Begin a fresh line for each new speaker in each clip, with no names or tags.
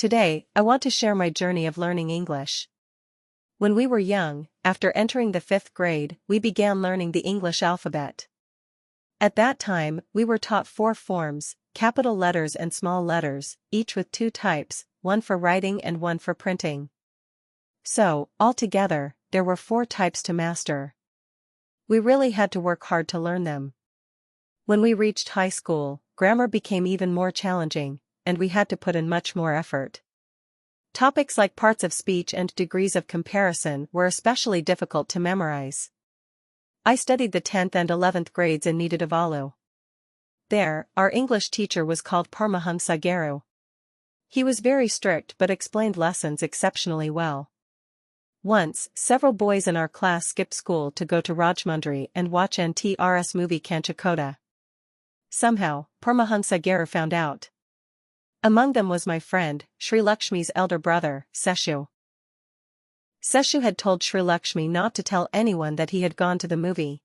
Today, I want to share my journey of learning English. When we were young, after entering the 5th grade, we began learning the English alphabet. At that time, we were taught 4 forms, capital letters and small letters, each with 2 types, one for writing and one for printing. So, altogether, there were 4 types to master. We really had to work hard to learn them. When we reached high school, grammar became even more challenging, and we had to put in much more effort. Topics like parts of speech and degrees of comparison were especially difficult to memorize. I studied the 10th and 11th grades in Nidavallu. There, our English teacher was called Paramahamsa Guru. He was very strict but explained lessons exceptionally well. Once, several boys in our class skipped school to go to Rajmundry and watch NTRS movie Kanchakota. Somehow, Paramahamsa Guru found out. Among them was my friend, Sri Lakshmi's elder brother, Seshu. Seshu had told Sri Lakshmi not to tell anyone that he had gone to the movie.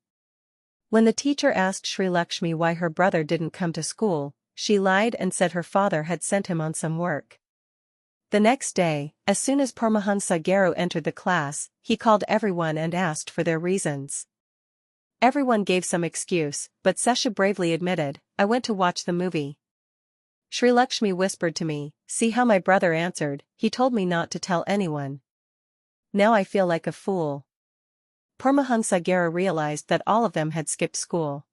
When the teacher asked Sri Lakshmi why her brother didn't come to school, she lied and said her father had sent him on some work. The next day, as soon as Paramahamsa Guru entered the class, he called everyone and asked for their reasons. Everyone gave some excuse, but Seshu bravely admitted, "I went to watch the movie." Sri Lakshmi whispered to me, "See how my brother answered, he told me not to tell anyone. Now I feel like a fool." Paramahamsa Guru realized that all of them had skipped school.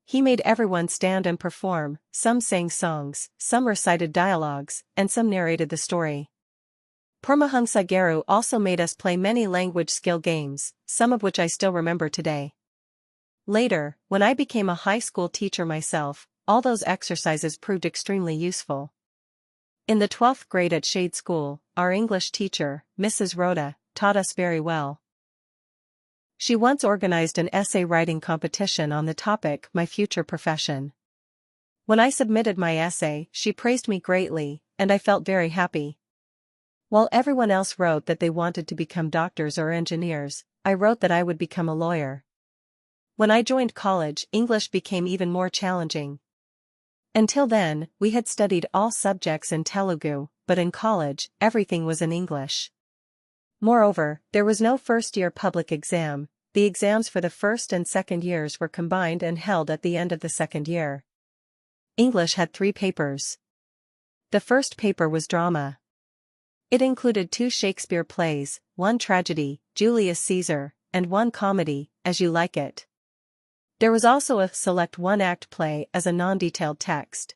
He made everyone stand and perform, some sang songs, some recited dialogues, and some narrated the story. Paramahamsa Guru also made us play many language skill games, some of which I still remember today. Later, when I became a high school teacher myself, all those exercises proved extremely useful. In the 12th grade at Shade School, our English teacher, Mrs. Rhoda, taught us very well. She once organized an essay writing competition on the topic My Future Profession. When I submitted my essay, she praised me greatly, and I felt very happy. While everyone else wrote that they wanted to become doctors or engineers, I wrote that I would become a lawyer. When I joined college, English became even more challenging. Until then, we had studied all subjects in Telugu, but in college, everything was in English. Moreover, there was no first-year public exam. The exams for the first and second years were combined and held at the end of the second year. English had 3 papers. The first paper was drama. It included 2 Shakespeare plays, 1 tragedy, Julius Caesar, and 1 comedy, As You Like It. There was also a select 1-act play as a non-detailed text.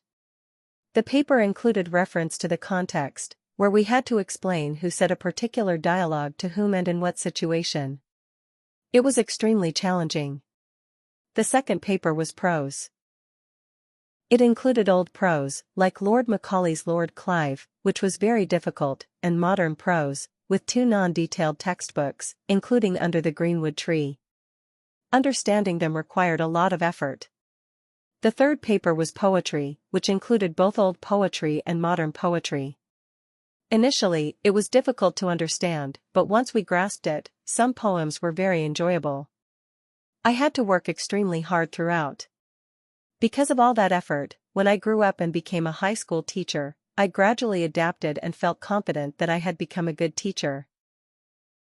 The paper included reference to the context, where we had to explain who said a particular dialogue to whom and in what situation. It was extremely challenging. The second paper was prose. It included old prose, like Lord Macaulay's Lord Clive, which was very difficult, and modern prose, with 2 non-detailed textbooks, including Under the Greenwood Tree. Understanding them required a lot of effort. The third paper was poetry, which included both old poetry and modern poetry. Initially, it was difficult to understand, but once we grasped it, some poems were very enjoyable. I had to work extremely hard throughout. Because of all that effort, when I grew up and became a high school teacher, I gradually adapted and felt confident that I had become a good teacher.